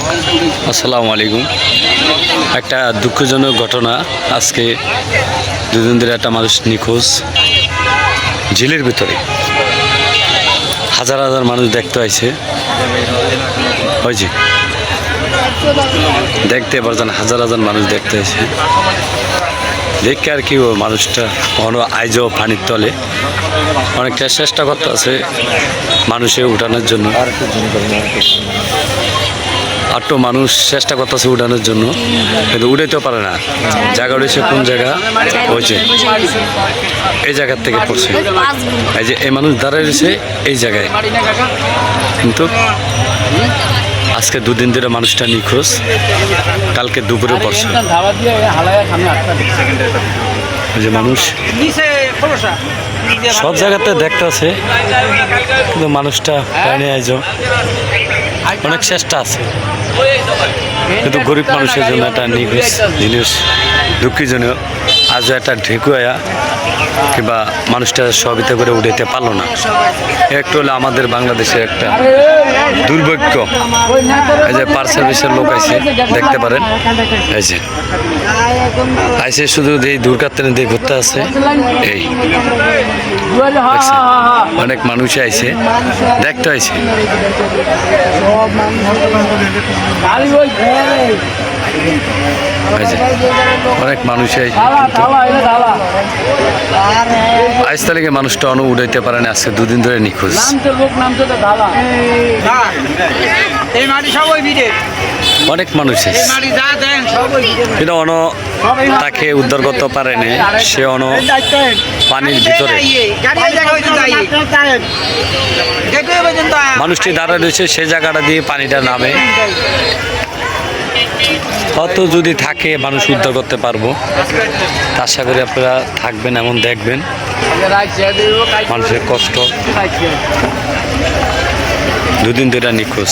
আসসালামু আলাইকুম। একটা দুঃখজনক ঘটনা। আজকে দুদিন ধরে একটা মানুষ নিখোঁজ ঝিলের ভিতরে। হাজার হাজার মানুষ দেখতে আইছে। ওই যে দেখতে পারছেন, হাজার হাজার মানুষ দেখতে আইছে। দেখে আর কি মানুষটা আইজও পানির তলে অনেকটা চেষ্টা করতে আছে মানুষে উঠানোর জন্য। আটটো মানুষ চেষ্টা করতেছে উঠানোর জন্য, কিন্তু উঠাইতেও পারে না। জায়গা রয়েছে কোন জায়গা হয়েছে, এই জায়গার থেকে পড়ছে। এই যে এই মানুষ দাঁড়ায় রয়েছে এই জায়গায়, কিন্তু আজকে দুদিন ধরে মানুষটা নিখোঁজ। কালকে দুপুরে পড়ছে। যে মানুষ সব জায়গাতে দেখতে আছে, কিন্তু মানুষটা পায়নি। আইজ অনেক চেষ্টা আছে, কিন্তু গরিব মানুষের জন্য একটা নিখোঁজ জিনিস দুঃখজনক। আজও একটা ঢেকুয়া কিংবা মানুষটা সবিতা করে উঠাইতে পারলো না। একটু হলে আমাদের বাংলাদেশের একটা দুর্ভাগ্য। এই যে পার সার্ভিসের লোক আইছে, দেখতে পারেন। এই যে আইসে শুধু এই দুর্গাত্রে দিয়ে ঘুরতে আছে। এই অনেক মানুষ আইছে, দেখতে আইছে। অনেক মানুষ আজ তালিকে মানুষটা উঠাইতে পারে না। আজকে দুদিন ধরে নিখোঁজ। অনেক মানুষ কিন্তু তাকে উদ্ধার করতে পারেনি। সে পানির ভিতরে মানুষটি দাঁড়ায় রয়েছে, সে জায়গাটা দিয়ে পানিটা নামে। হয়তো যদি থাকে মানুষ উদ্ধার করতে পারবো। আশা করি আপনারা থাকবেন, এমন দেখবেন মানুষের কষ্ট। দুদিন ধরে নিখোঁজ।